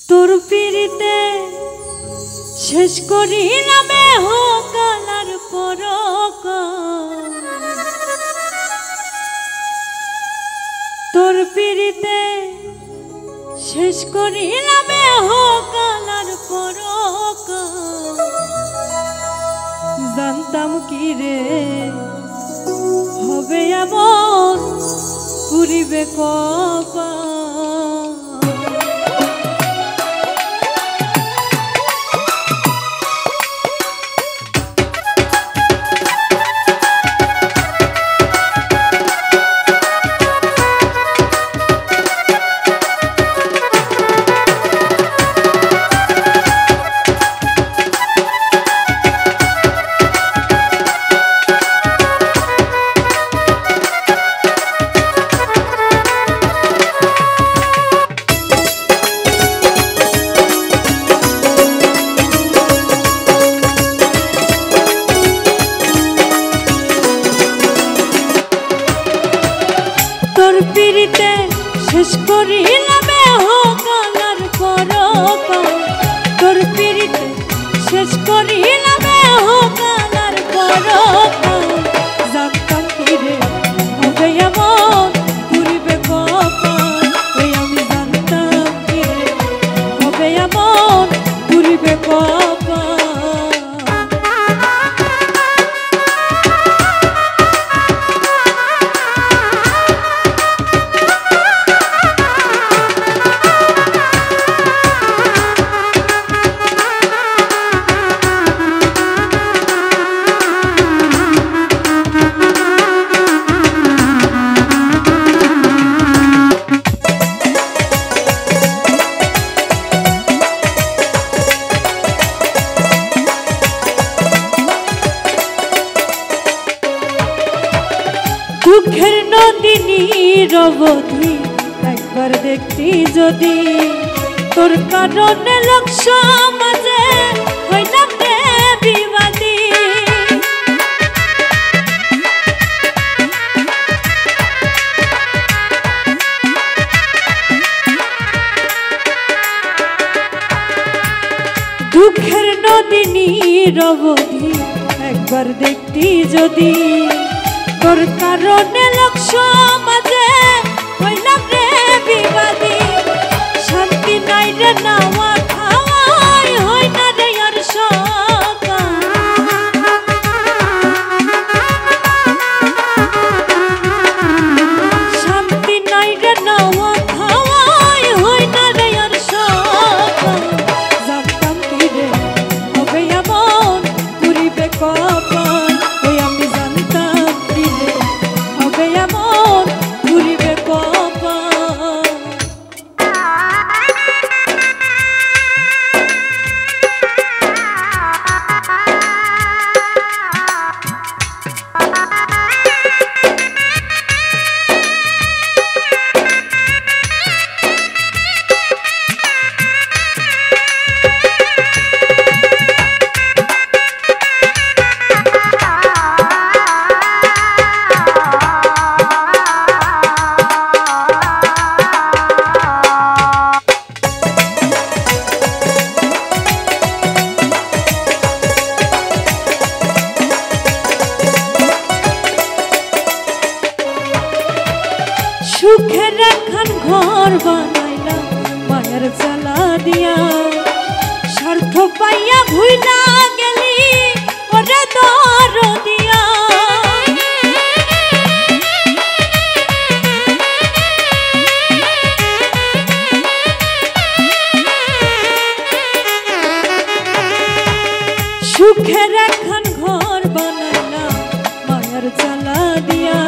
তোর পিরিতে শেষ করিলাম কালার পরক তোর পিরিতে শেষ করিলাম কালার পরক জানতাম কি রে হবে এমন পুরিবে কপা তোর পিরিতে শেষ করিলাম কালার পরক তোর পিরিতে শেষ করিলাম কালার পরক জানতাম কি রে হবে এমন পুরিবে কপা ওই আমি জানতাম কি রে হবে এমন পুরিবে কপা দুঃখের নদিনী রবধি একবার দেখতি যদি তোর কারণে লোক সমাজে হইলাম রে বিবাদী দুঃখের নদিনী রবধি একবার দেখতি যদি তোর কারণে লোক সমাজে হইলাম রে বিবাদী শান্তি নাই রে নাওয়া খাওয়াই হই না রে আর সকা শান্তি নাই রে নাওয়া খাওয়াই হই না রে আর সকা জানতাম কি রে হবে এমন পুরিবে কপা ওই আমি জানতাম কি রে হবে এমন পুরিবে কপা সুখের একখান ঘর বানাইলাম মায়ের চালা দিয়া স্বার্থ পাইয়া ভুইলা গেলি ওরে দর দিয়া সুখের একখান ঘর বানাইলাম মায়ের চালা দিয়া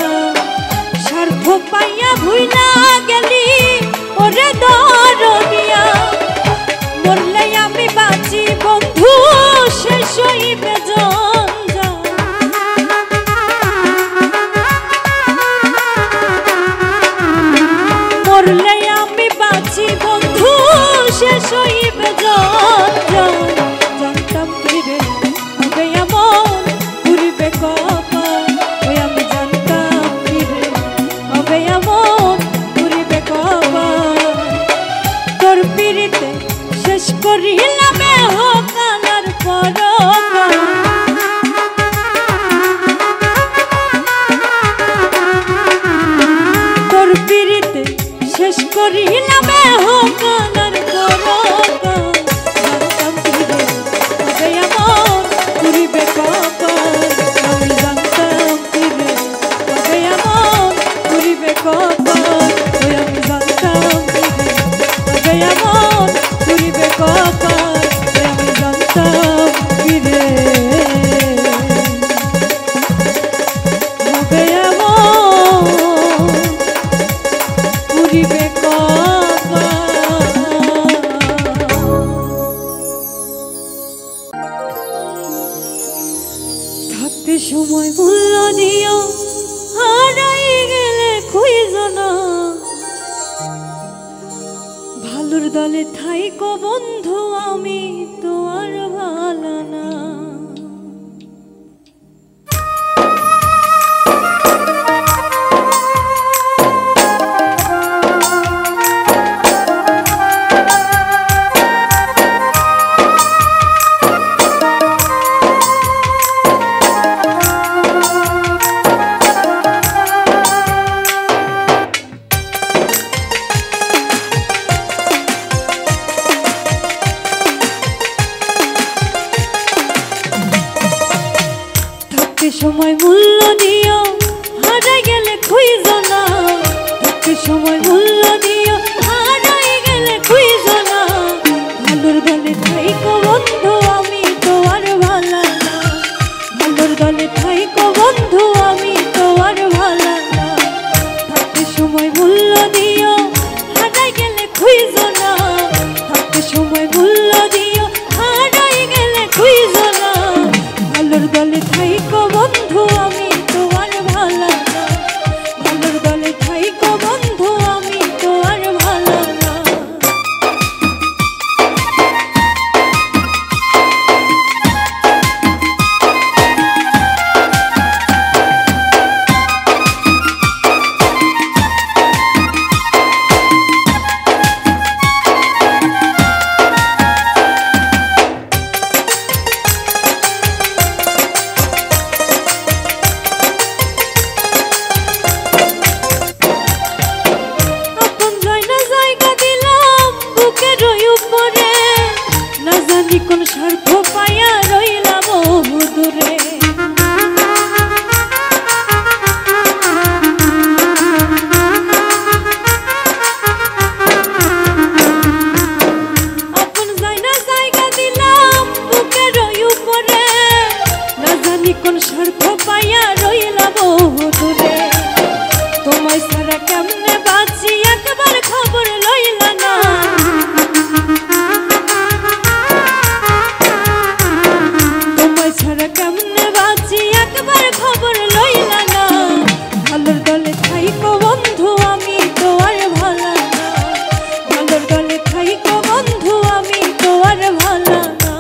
স্বার্থ পাইয়া ভুইলা গেলি ওরে দর দিয়া মরলে আমি বাঁচি বন্ধু শেষ হইবে জঞ্জাল মরলে আমি বাঁচি বন্ধু শেষ হইবে জঞ্জাল জানতাম কি রে হবে এমন পুরিবে কপা ওই আমি জানতাম কি রে হবে এমন পুরিবে কপা তোর পিরিতে করিলামে হোক আনার পরকাল তোর পিরিতে শেষ করিলামে হোক আনার পরকাল জানতাম ফিরে হবে এমন করিবে কপাল আমি জানতাম ফিরে হবে এমন করিবে কপাল আমি জানতাম ফিরে হবে এমন করিবে কপাল আমি জানতাম ফিরে হবে এমন করিবে থাকতে সময় মূল্য দিও হারাই গেলে খুঁজো না ভালোর দলে থাইকো বন্ধু আমি তো আর ভালো না সময় মূল্য দিও হারাই গেলে খুঁজো না থাকতে সময় মূল্য দিও হারাই গেলে খুঁজো না ভালোর দলে থাইকো বন্ধু আমি তো আর ভালো না ভালোর দলে থাইকো বন্ধু আমি তো আর ভালো না থাকতে সময় মূল্য দিও হারাই গেলে খুঁজো না থাকতে সময় মূল্য দিও হারাই গেলে খুঁজো না ভালোর দলে থাইকো বন্ধু আমি তো আর ভালো না ভালোর দলে থাইকো বন্ধু আমি তো আর ভালো না কোন স্বার্থ পাইয়া রইলাম বহু দূরে আপন জায়না জায়গা দিলাম বুকের উপরে না জানি কোন স্বার্থ পাইয়া রইলাম বহু দূরে তোমায় ছাড়া কেমনে বাঁচি একবার খবর লইলা না ছাড়া কেমনে বাঁচি একবার খবর লইলা না ভালোর দলে থাইকো বন্ধু আমি তো আর ভালো না ভালোর দলে থাইকো বন্ধু আমি তো আর ভালো না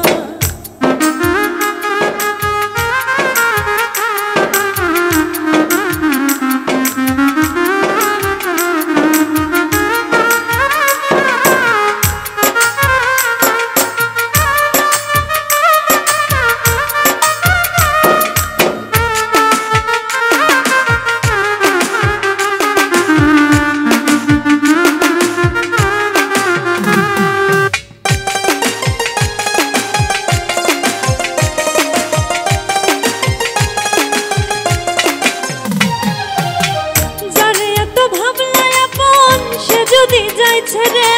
ছেড়ে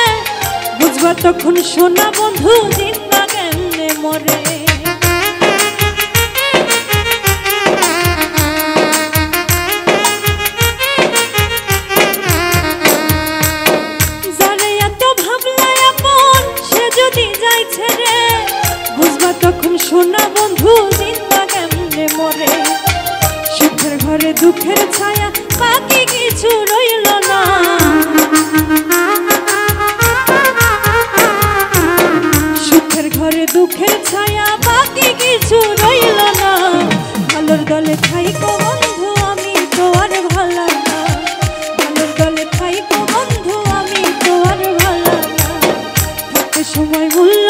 বুঝবা তখন সোনা বন্ধু জিন্দা কেমনে মরে যারে এত ভাবলা আপন সে যদি যায় ছেড়ে বুঝবা তখন সোনা বন্ধু জিন্দা কেমনে মরে সুখের ঘরে দুঃখের ছায়া বাকি কিছু রইল না ঘরে দুঃখের ছায়া বাকি কিছু রইল না ভালোর দলে থাইকো বন্ধু আমি তো আর ভালো না ভালোর দলে থাইকো বন্ধু আমি তো আর ভালো না সময় মূল্য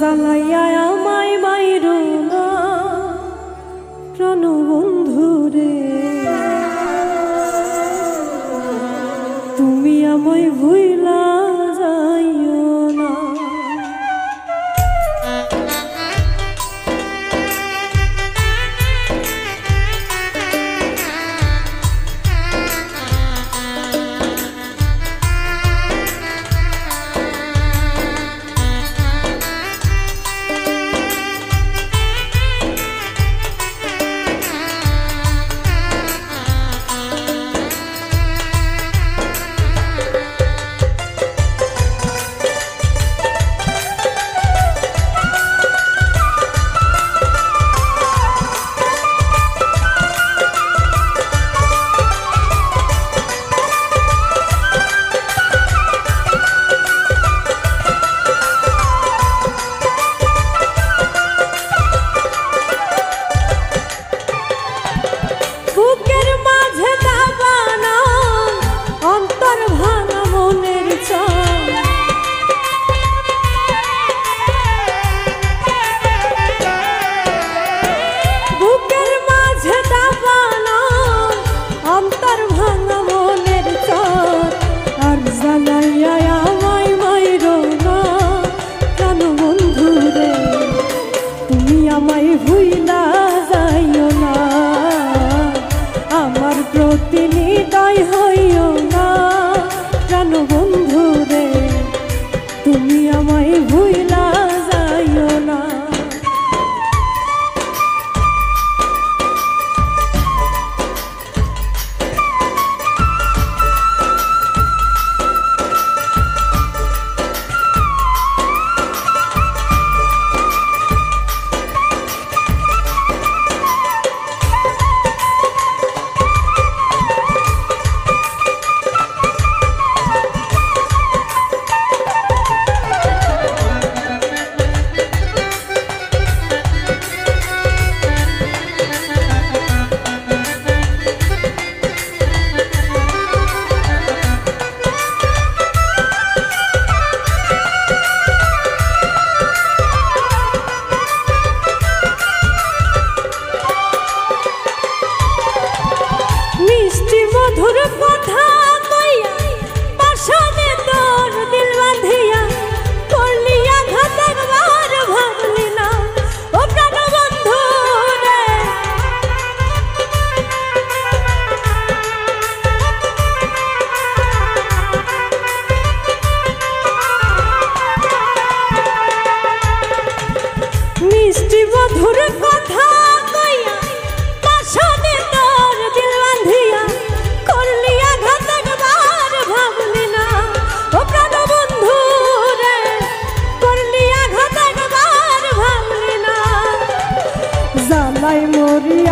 জ্বালাইয়া আমায় মাইরো না প্রাণ বন্ধুরে, তুমি আমায় ভুইলা যাইও না।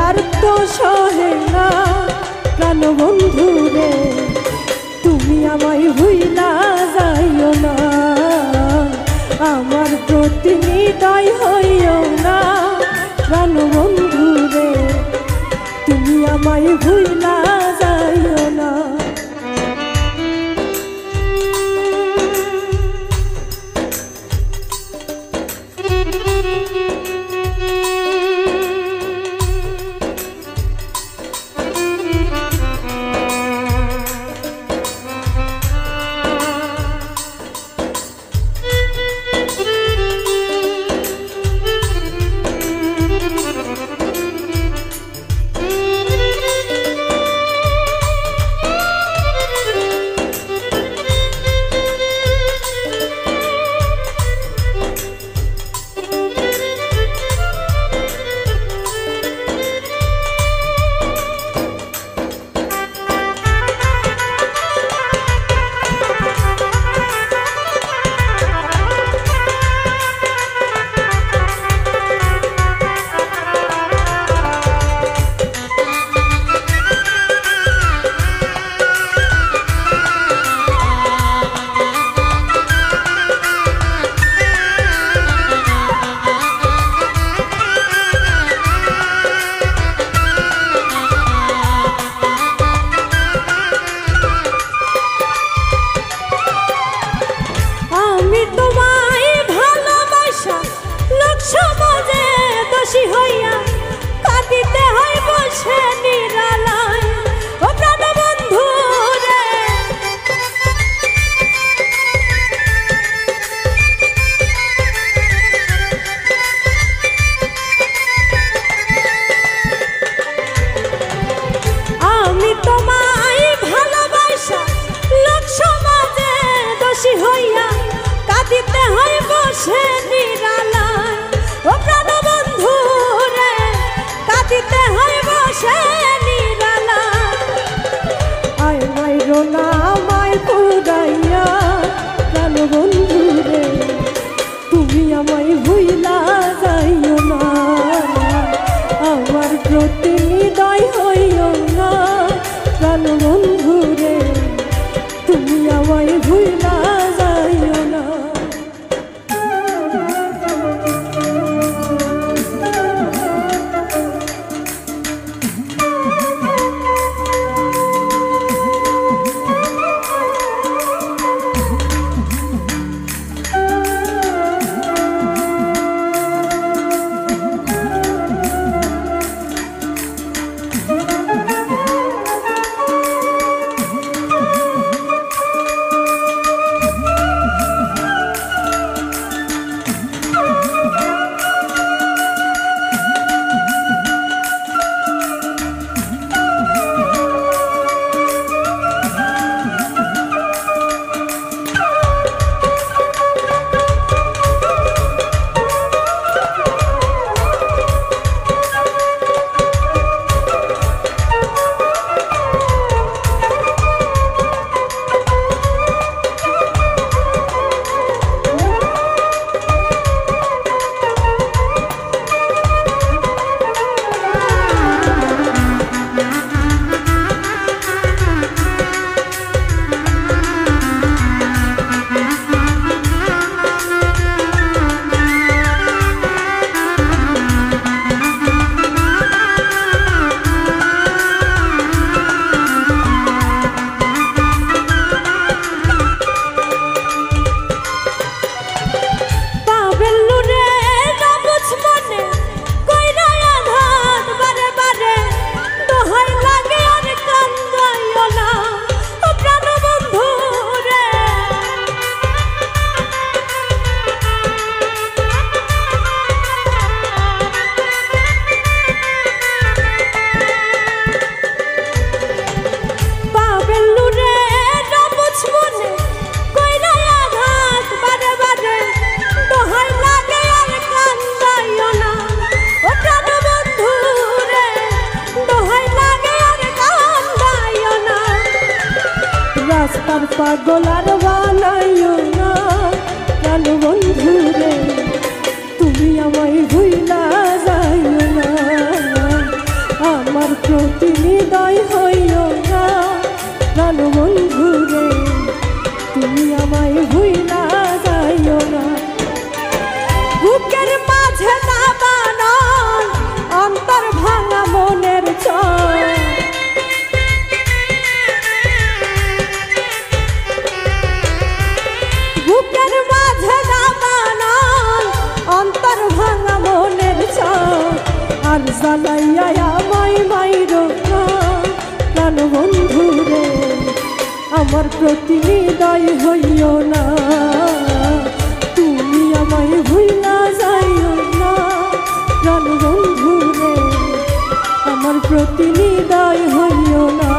আর তো সহে না প্রাণ বন্ধু রে, তুমি আমায় ভুইলা যাইও না, আমার প্রতি নিদয় হইও না প্রাণ বন্ধু রে, তুমি আমায় ভুইলা যাইও না। বসে নিরালায় ও প্রাণ বন্ধু রে কাঁদিতে হয় বসে নিরালায় আয় মাইরো না আমায় পুরাইয়া প্রাণ বন্ধু রে তুমি আমায় ভুইলা যাইও না আমার প্রতি হৃদয় হইও না প্রাণ বন্ধু রে তুমি আমায় ভুইলা যাইও না রাস্তার পাগল আর বানাইও না প্রাণ বন্ধু রে তুমি আমায় ভুইলা যাইও না আমার প্রতি হৃদয় হইও না প্রাণ বন্ধু রে তুমি আমায় ভুইলা যাইও না বুকের মাঝে দাবানো অন্তর ভাঙা মনের চয় বুকের মাঝে দাবানো অন্তর ভাঙা মনের চয় আর জ্বালাইয়া আমায় মাইরো না প্রাণ বন্ধু রে আমার প্রতি হৃদয় হইও না তুমি আমায় ভুইলা যাইও না প্রাণ বন্ধু রে আমার প্রতি হৃদয় হইও না।